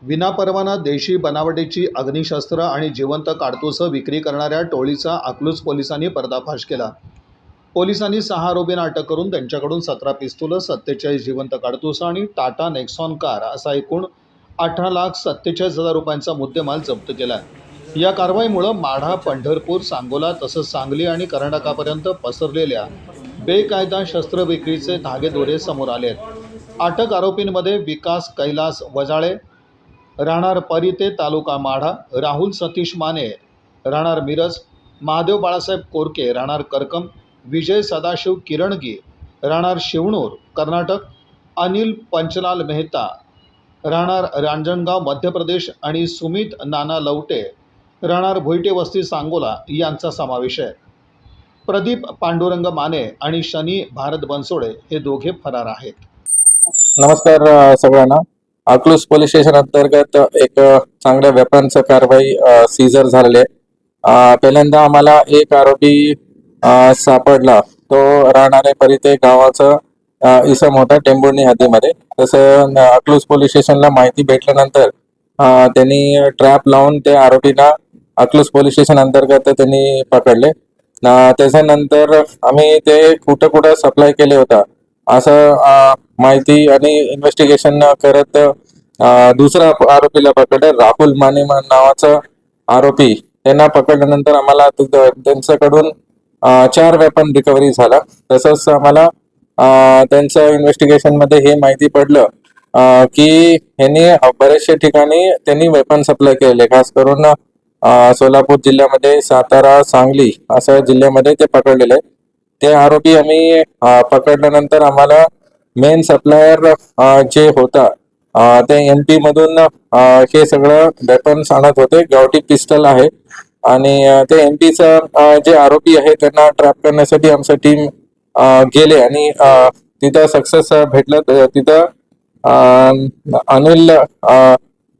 विनापरवाना देशी बनावटीची अग्निशस्त्र आणि जिवंत काडतुसं विक्री करणाऱ्या टोळीचा अकलूज पोलिसांनी पर्दाफाश केला। पोलिसांनी 6 आरोपींना अटक करून त्यांच्याकडून 17 पिस्तूल, 47 जिवंत काडतुसं आणि टाटा नेक्सॉन कार असा एकूण 18,47,000 रुपयांचा मुद्देमाल जप्त केला आहे। या कारवाईमुळे माढा, पंढरपूर, सांगोला तसंच सांगली आणि कर्नाटकापर्यंत पसरलेल्या बेकायदा शस्त्र विक्रीचे धागेदोरे समोर आले आहेत। अटक आरोपींमध्ये विकास कैलास वजाळे राहणार परिते तालुका माढा, राहुल सतीश माने राहणार मिरज, महादेव बाळासाहेब कोरके राहणार करकम, विजय सदाशिव किरणगी राहणार शिवणूर कर्नाटक, अनिल पंचलाल मेहता राहणार रांजणगाव मध्य प्रदेश आणि सुमित नाना लवटे राहणार भोईटे वस्ती सांगोला यांचा समावेश आहे। प्रदीप पांडुरंग माने आणि शनी भारत बनसोडे हे दोघे फरार आहेत। नमस्कार सगळ्यांना। अकलूज पोलीस स्टेशन अंतर्गत एक चांगल्या वेपनचं कारवाई सीजर झालेले। पहिल्यांदा आम्हाला एक आरोपी सापडला, तो राहणारे परिते गावाचं इसम होता टेंभुर्णी हद्दीमध्ये। तसं अकलूज पोलीस स्टेशनला माहिती भेटल्यानंतर त्यांनी ट्रॅप लावून त्या आरोपीला अकलूज पोलीस स्टेशन अंतर्गत त्यांनी पकडले। त्याच्यानंतर आम्ही ते कुठं कुठं सप्लाय केले होता असं माहिती आणि इन्व्हेस्टिगेशन करत दुसरा आरोपीला पकडले, राहुल माने नावाचा आरोपी। त्यांना पकडल्यानंतर आम्हाला त्यांच्याकडून 4 वेपन रिकव्हरी झाला। तसंच आम्हाला त्यांच्या इन्व्हेस्टिगेशन मध्ये हे माहिती पडलं की यांनी बरेचशा ठिकाणी त्यांनी वेपन सप्लाय केले, खास करून सोलापूर जिल्ह्यामध्ये, सातारा, सांगली अशा जिल्ह्यामध्ये ते पकडलेले। ते आरोपी आम्ही पकडल्यानंतर आम्हाला मेन सप्लायर जे होता ते MP मधून हे सगळं वेपन्स आणत होते। गावठी पिस्टल आहे आणि ते MPचा जे आरोपी आहे त्यांना ट्रॅप करण्यासाठी आमची टीम गेले आणि तिथं सक्सेस भेटलं। तिथं अनिल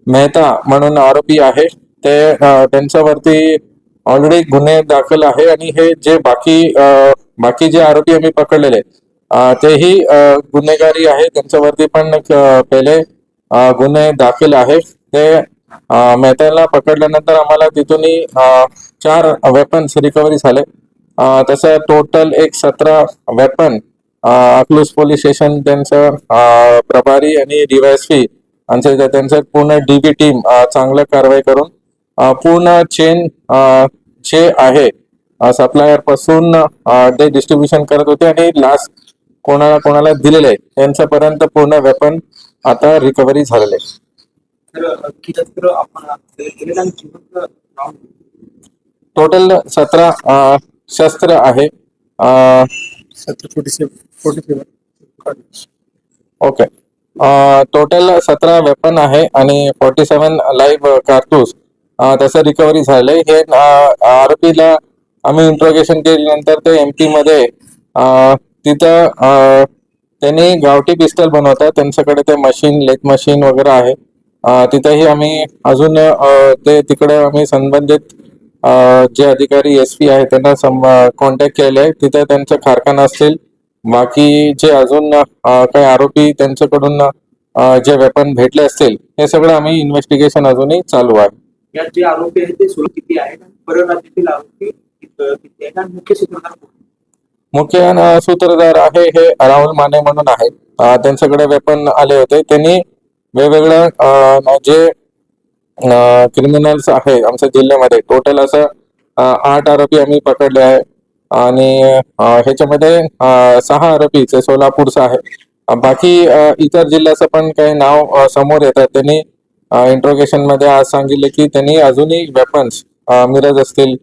मेहता म्हणून आरोपी आहे, ते त्यांच्यावरती ऑलरेडी गुन्हे दाखल आहे आणि हे जे बाकी जे आरोपी आम्ही पकडलेले तेही गुन्हेगारी आहे, त्यांच्यावरती पण पहिले गुन्हे दाखल आहे। ते मेहताला पकडल्यानंतर आम्हाला तिथून 4 वेपन्स रिकव्हरी झाले। तसं टोटल एक 17 वेपन अकलूज पोलीस स्टेशन त्यांचं प्रभारी आणि DYSP त्यांचं पूर्ण DB टीम चांगलं कारवाई करून पूर्ण चेन जे आहे सप्लायर पासून ते डिस्ट्रीब्युशन करत होते आणि लास्ट कोणाला दिलेले त्यांच्यापर्यंत पूर्ण वेपन आता रिकव्हरी झालेले। टोटल 17 शस्त्र आहे। ओके, टोटल 17 वेपन आहे आणि 47 लाईव्ह कारतूस तसं रिकव्हरी झालंय। हे आरोपीला आम्ही इंट्रोगेशन केल्यानंतर ते MP मध्ये तिथं त्यांनी गावठी पिस्टल बनवतात, त्यांच्याकडे ते मशीन, लेथ मशीन वगैरे आहे। तिथंही आम्ही अजून ते तिकडे आम्ही संबंधित जे अधिकारी SP आहे त्यांना कॉन्टॅक्ट केले आहे। तिथे त्यांचं कारखाना असतील, बाकी जे अजून काही आरोपी त्यांच्याकडून जे वेपन भेटले असतील हे सगळं आम्ही इन्व्हेस्टिगेशन अजूनही चालू आहे। यात जे आरोपी आहेत ते किती आहेत, परराज्यातील आरोपी किती आहेत आणि मुख्य सूत्रधार आहे हे राहुल माने म्हणून आहे। त्यांच्याकडे वेपन आले होते, त्यांनी वेगवेगळ्या जे क्रिमिनल्स आहे आमच्या जिल्ह्यामध्ये टोटल असं 8 आरोपी आम्ही पकडले आहे आणि ह्याच्यामध्ये 6 आरोपी सोलापूरचा आहे। बाकी इतर जिल्ह्याचं पण काही नाव समोर येतात। त्यांनी इंट्रोगेशन मध्ये आज सांगितले की त्यांनी अजूनही वेपन्स मिरज असतील,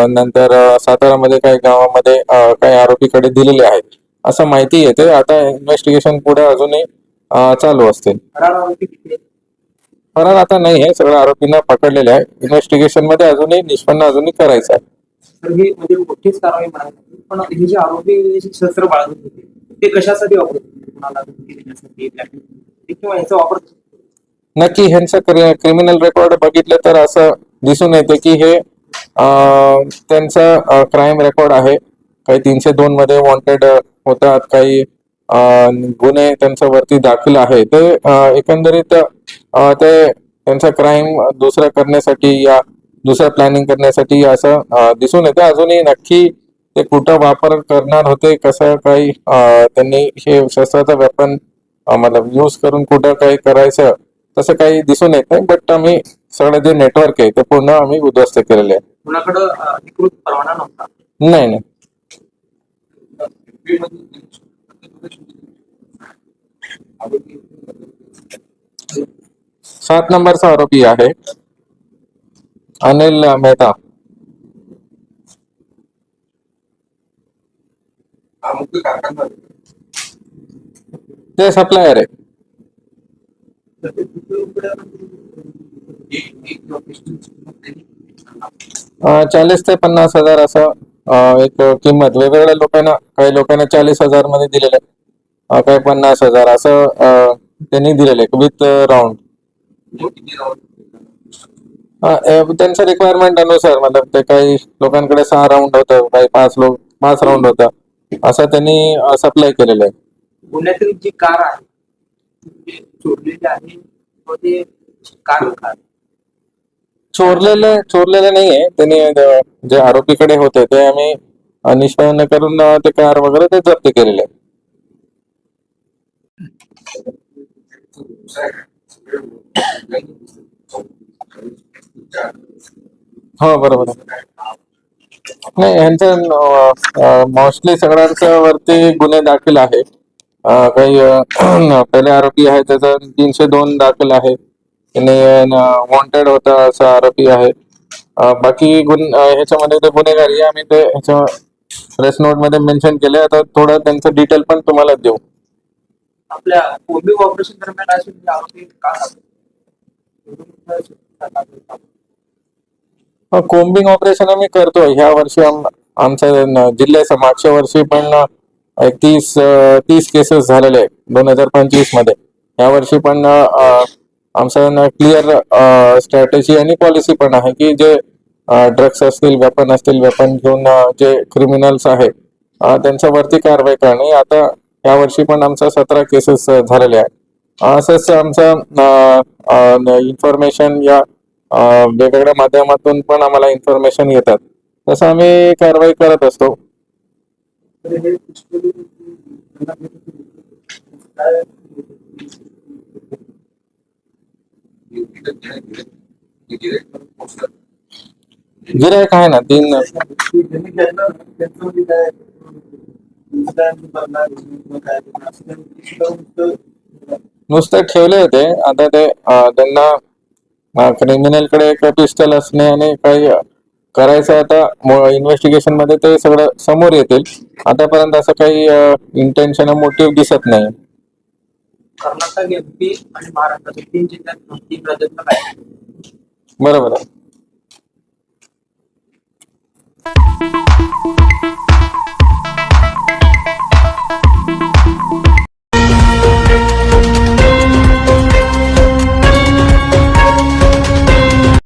नंतर सातारामध्ये काही गावामध्ये काही आरोपीकडे दिलेले आहेत असं माहिती येते। आता इन्व्हेस्टिगेशन पुढे अजूनही चालू असतील। फरार आता नाही आहे, सगळ्या आरोपींना पकडलेले आहे। इन्व्हेस्टिगेशन मध्ये अजूनही निष्पन्न अजूनही करायचं आहे। तर हे म्हणजे मोठीच कारवाई म्हणाली, पण हे जे आरोपी शस्त्र बाळगत होते ते कशासाठी वापरत होते, कुणाला धमकी देण्यासाठी किंवा याचा वापर नक्की ह्यांचं क्रिमिनल रेकॉर्ड बघितलं तर असं दिसून येते की हे त्यांचा क्राईम रेकॉर्ड आहे। काही 302 मध्ये वॉन्टेड होतात, काही गुन्हे त्यांच्यावरती दाखल आहे। ते एकंदरीत ते त्यांचा क्राईम दुसरा करण्यासाठी या दुसरं प्लॅनिंग करण्यासाठी असं दिसून येतं. अजूनही नक्की ते कुठं वापर करणार होते, कसं काही त्यांनी हे शस्त्राचं वेपन मतलब यूज करून कुठं काही करायचं तसं काही दिसून येत नाही. बट आम्ही सगळं जे नेटवर्क आहे ते पूर्ण आम्ही उद्ध्वस्त केलेले आहे. कुणाकडं अधिकृत परवाना नव्हता. नाही नाही 7 नंबरचा आरोपी आहे अनिल मेहता. ते सप्लायर आहे. 40 ते 50 हजार असं एक किंमत वेगवेगळ्या लोकांना, काही लोकांना 40,000 मध्ये दिलेलं आहे, काही 50,000 असं त्यांनी दिलेलं आहे विथ राऊंड. त्यांच्या रिक्वायरमेंट अनुसार मतलब ते काही लोकांकडे 6 राऊंड होतं, काही 5 राऊंड होतं, असं त्यांनी सप्लाय केलेलं आहे. पुण्यातील जी कार आहे ती चोरलेली आहे व ते कार चोरलेले नाहीये. त्यांनी जे आरोपीकडे होते ते आम्ही निष्पन्न करून ते कार वगैरे ते जप्त केलेले आहे. हो बरोबर आहे. नाही यांचं मोस्टली सगळ्यांच्या वरती गुन्हे दाखल आहे. काही पहिले आरोपी आहे त्याचा 302 दाखल आहे, त्याने वॉन्टेड होता असा आरोपी आहे. बाकी ह्याच्यामध्ये ते गुन्हेगारी आम्ही ते ह्याच्या प्रेस नोट मध्ये मेन्शन केले. आता थोडं त्यांचं डिटेल पण तुम्हाला देऊ. आपल्या कोम्बिंग ऑपरेशन दरम्यान असे आरोपी का कोम्बिंग ऑपरेशन आम्ही करतोय ह्या वर्षी. आमच्या जिल्ह्याच्या मागच्या वर्षी पण एक 30 केसेस झालेले आहेत 2025 मध्ये. या वर्षी पण आमचं क्लिअर स्ट्रॅटेजी आणि पॉलिसी पण आहे की जे ड्रग्स असतील, वेपन घेऊन जे क्रिमिनल्स आहेत त्यांच्यावरती कारवाई करणे. आता या वर्षी पण आमचा 17 केसेस झालेले आहेत. असंच आमचं इन्फॉर्मेशन या वेगवेगळ्या माध्यमातून पण आम्हाला इन्फॉर्मेशन येतात, तसं आम्ही कारवाई करत असतो. गिरायक आहे ना 3. नुसते ठेवले होते. आता ते त्यांना क्रिमिनल कडे एक पिस्टल असणे आणि काही करायचं, आता इन्व्हेस्टिगेशन मध्ये ते सगळं समोर येतील. आतापर्यंत असं काही इंटेन्शन मोटिव्ह दिसत नाही. कर्नाटक, MP आणि महाराष्ट्रातील 3 जिल्ह्यात 3 राज्यात बरोबर आहे.